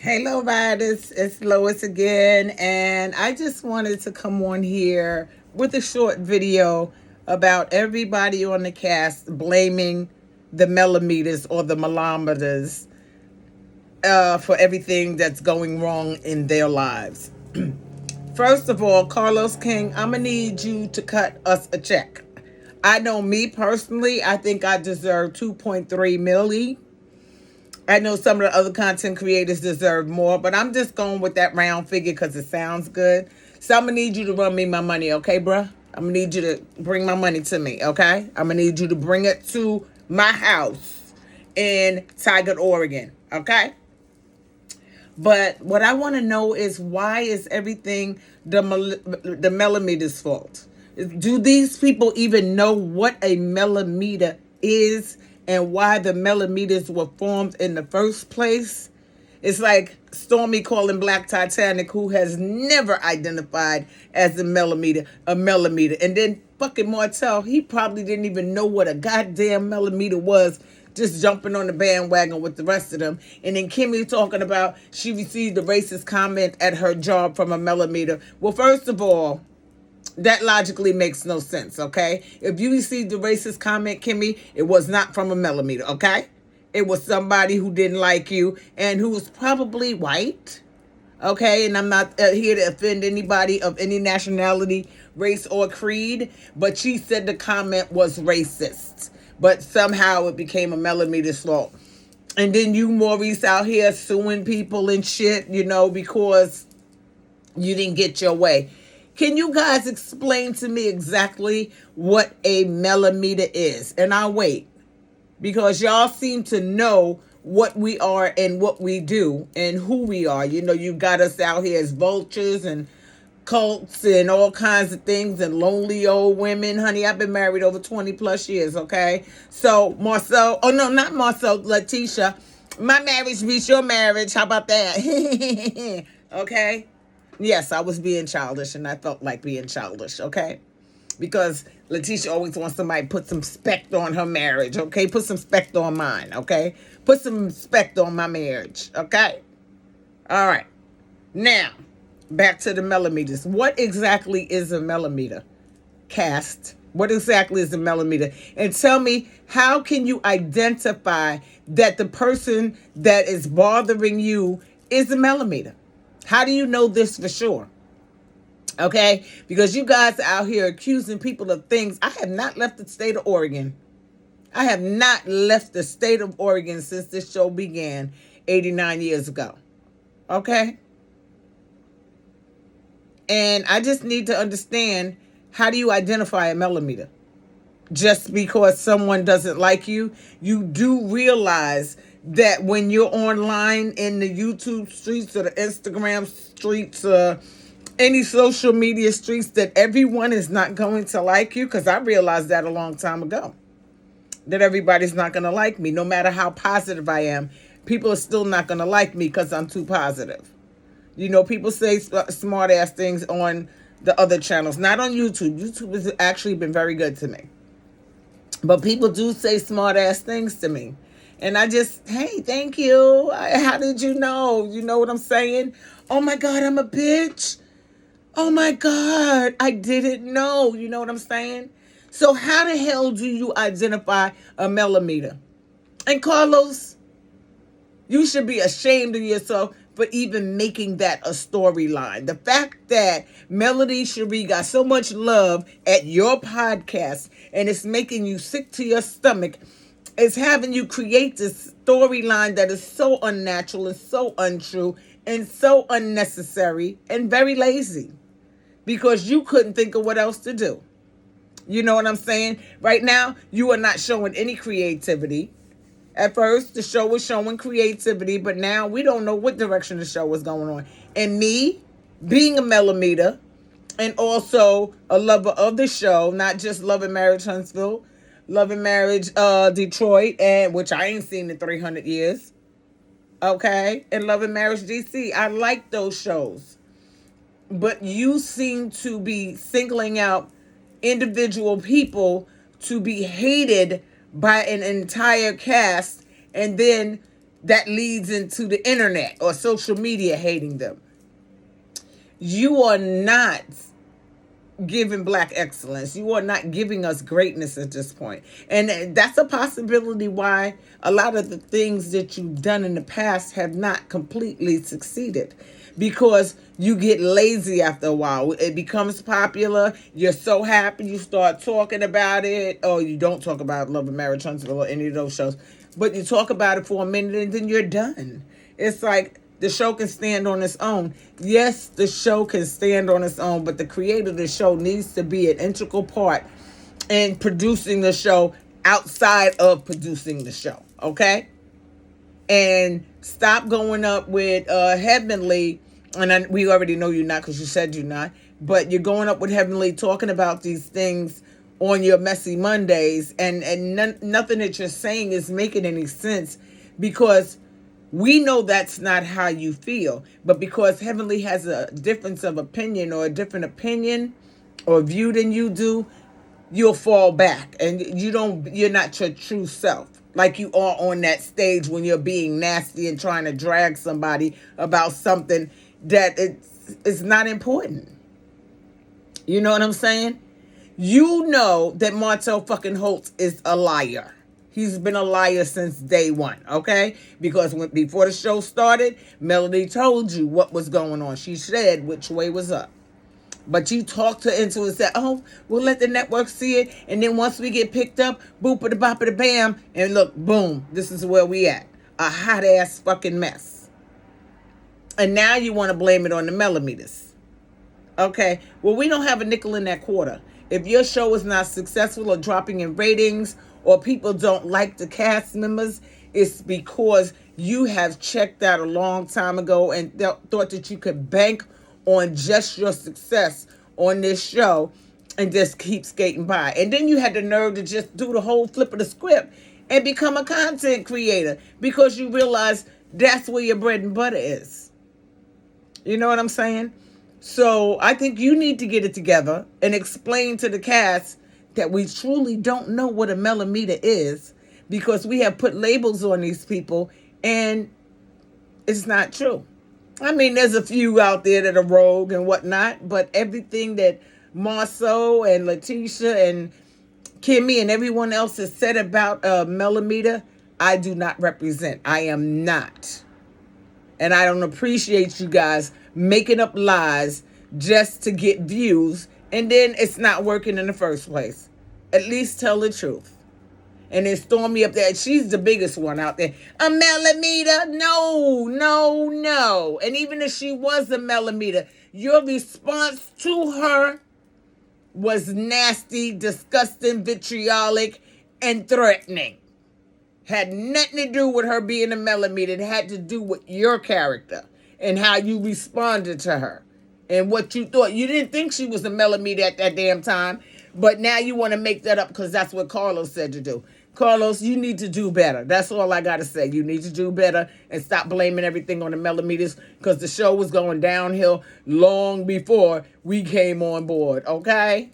Hey, Lo-Ryders, it's Lois again, and I just wanted to come on here with a short video about everybody on the cast blaming the Melometers or the Melometers for everything that's going wrong in their lives. First of all, Carlos King, I'm gonna need you to cut us a check. I know me personally, I think I deserve 2.3 milli. I know some of the other content creators deserve more, but I'm just going with that round figure because it sounds good. So I'm going to need you to run me my money, okay, bruh? I'm going to need you to bring my money to me, okay? I'm going to need you to bring it to my house in Tigard, Oregon, okay? But what I want to know is why is everything the millimeter's fault? Do these people even know what a millimeter is and why the millimeters were formed in the first place? It's like Stormy calling Black Titanic, who has never identified as a millimeter. And then fucking Martel, he probably didn't even know what a goddamn millimeter was, just jumping on the bandwagon with the rest of them. And then Kimmy talking about she received a racist comment at her job from a millimeter. Well, first of all, that logically makes no sense, okay? If you received a racist comment, Kimmy, it was not from a millimeter, okay? It was somebody who didn't like you and who was probably white, okay? And I'm not here to offend anybody of any nationality, race, or creed, but she said the comment was racist. But somehow it became a millimeter's fault. And then you, Maurice, out here suing people and shit, because you didn't get your way. Can you guys explain to me exactly what a millimeter is? And I'll wait, because y'all seem to know what we are and what we do and who we are. You got us out here as vultures and cults and all kinds of things and lonely old women. Honey, I've been married over 20 plus years, okay? So Marcel, oh no, not Marcel, Letitia. My marriage beats your marriage. How about that? Okay? Yes, I was being childish and I felt like being childish, okay? Because Letitia always wants somebody to put some spect on her marriage, okay? Put some spect on mine, okay? Put some spect on my marriage, okay? All right. Now, back to the millimeters. What exactly is a millimeter? Cast. What exactly is a millimeter? And tell me, how can you identify that the person that is bothering you is a millimeter? How do you know this for sure? Okay? Because you guys are out here accusing people of things. I have not left the state of Oregon. I have not left the state of Oregon since this show began 89 years ago. Okay? And I just need to understand, how do you identify a millimeter? Just because someone doesn't like you, you do realize that when you're online in the YouTube streets or the Instagram streets or any social media streets, that everyone is not going to like you. Because I realized that a long time ago, that everybody's not going to like me. No matter how positive I am, people are still not going to like me because I'm too positive. People say smart ass things on the other channels, not on YouTube. YouTube has actually been very good to me. But people do say smart ass things to me. And I just, hey, thank you. How did you know? You know what I'm saying? Oh my God, I'm a bitch. Oh my God, I didn't know. You know what I'm saying? So how the hell do you identify a millimeter? And Carlos, you should be ashamed of yourself for even making that a storyline. The fact that Melody Cherie got so much love at your podcast and it's making you sick to your stomach is having you create this storyline that is so unnatural and so untrue and so unnecessary and very lazy, because you couldn't think of what else to do. You know what I'm saying? Right now, you are not showing any creativity. At first, the show was showing creativity, but now we don't know what direction the show was going on. And me, being a millimeter, and also a lover of the show, not just Love and Marriage Huntsville, Love and Marriage Detroit, and which I ain't seen in 300 years, okay? And Love and Marriage DC. I like those shows. But you seem to be singling out individual people to be hated by an entire cast, and then that leads into the internet or social media hating them. You are not giving Black excellence. You are not giving us greatness at this point. And that's a possibility why a lot of the things that you've done in the past have not completely succeeded. Because you get lazy after a while. It becomes popular. You're so happy. You start talking about it. Or you don't talk about Love and Marriage, Huntsville, or any of those shows. But you talk about it for a minute and then you're done. It's like the show can stand on its own. Yes, the show can stand on its own, but the creator of the show needs to be an integral part in producing the show outside of producing the show, okay? And stop going up with Heavenly, and we already know you're not because you said you're not, but you're going up with Heavenly talking about these things on your Messy Mondays, and nothing that you're saying is making any sense because we know that's not how you feel, but because Heavenly has a difference of opinion or a different opinion or view than you do, you'll fall back and you're not your true self. Like you are on that stage when you're being nasty and trying to drag somebody about something that it's not important. You know what I'm saying? You know that Martell fucking Holt is a liar. He's been a liar since day one, okay? Because before the show started, Melody told you what was going on. She said which way was up. But you talked her into it and said, oh, we'll let the network see it. And then once we get picked up, boop-a-da-bop-a-da-bam. And look, boom, this is where we at. A hot-ass fucking mess. And now you want to blame it on the Melometers. Okay? Well, we don't have a nickel in that quarter. If your show is not successful or dropping in ratings or people don't like the cast members, it's because you have checked out a long time ago and thought that you could bank on just your success on this show and just keep skating by. And then you had the nerve to just do the whole flip of the script and become a content creator because you realize that's where your bread and butter is. You know what I'm saying? So I think you need to get it together and explain to the cast that we truly don't know what a Melometer is because we have put labels on these people and it's not true. I mean, there's a few out there that are rogue and whatnot, but everything that Marceau and Letitia and Kimmy and everyone else has said about Melometer, I do not represent. I am not. And I don't appreciate you guys making up lies just to get views, and then it's not working in the first place. At least tell the truth. And then Stormy up there, she's the biggest one out there. A Melometer? No, no, no. And even if she was a Melometer, your response to her was nasty, disgusting, vitriolic, and threatening. Had nothing to do with her being a Melometer. It had to do with your character and how you responded to her and what you thought. You didn't think she was a Melometer at that damn time, but now you want to make that up because that's what Carlos said to do. Carlos, you need to do better. That's all I got to say. You need to do better and stop blaming everything on the Melometers because the show was going downhill long before we came on board, okay?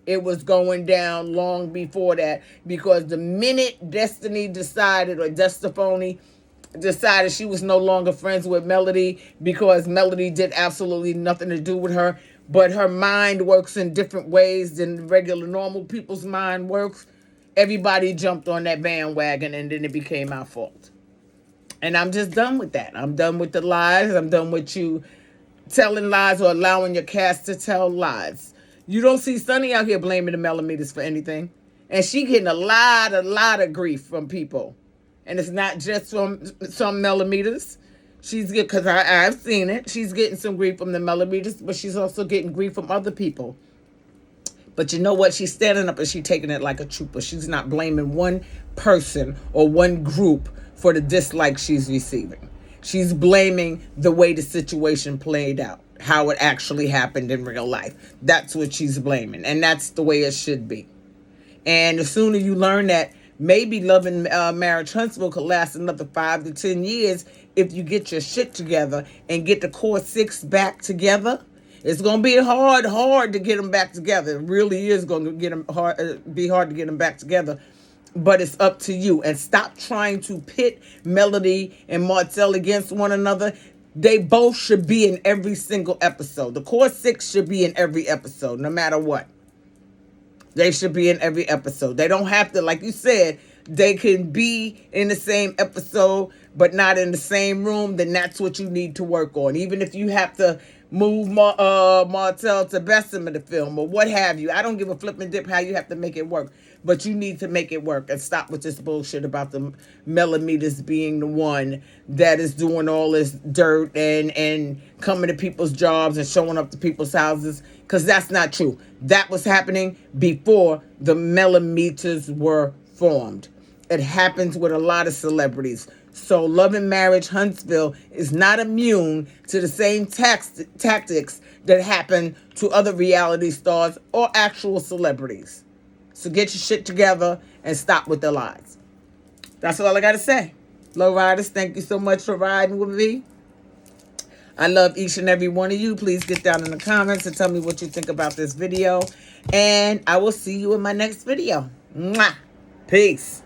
It was going down long before that because the minute Destiny decided, or Destafoni decided she was no longer friends with Melody because Melody did absolutely nothing to do with her, but her mind works in different ways than regular normal people's mind works, everybody jumped on that bandwagon and then it became our fault. And I'm just done with that. I'm done with the lies. I'm done with you telling lies or allowing your cast to tell lies. You don't see Sunny out here blaming the Melometers for anything. And she getting a lot of grief from people. And it's not just from some Melometers. She's getting, because I've seen it, she's getting some grief from the Melometers, but she's also getting grief from other people. But you know what? She's standing up and she's taking it like a trooper. She's not blaming one person or one group for the dislike she's receiving. She's blaming the way the situation played out, how it actually happened in real life. That's what she's blaming. And that's the way it should be. And the sooner you learn that, maybe Love and Marriage Huntsville could last another 5 to 10 years if you get your shit together and get the core 6 back together. It's going to be hard to get them back together. It really is going to be hard to get them back together. but it's up to you. And stop trying to pit Melody and Martel against one another. They both should be in every single episode. The core six should be in every episode, no matter what. They should be in every episode. They don't have to, like you said, they can be in the same episode, but not in the same room. Then that's what you need to work on. Even if you have to move Martel to Bessemer in the film or what have you. I don't give a flipping dip how you have to make it work. But you need to make it work and stop with this bullshit about the Melometers being the one that is doing all this dirt and coming to people's jobs and showing up to people's houses, because that's not true. That was happening before the Melometers were formed. It happens with a lot of celebrities. So Love and Marriage Huntsville is not immune to the same tactics that happen to other reality stars or actual celebrities. So get your shit together and stop with the lies. That's all I got to say. Lo-Ryders, thank you so much for riding with me. I love each and every one of you. Please get down in the comments and tell me what you think about this video. And I will see you in my next video. Mwah. Peace.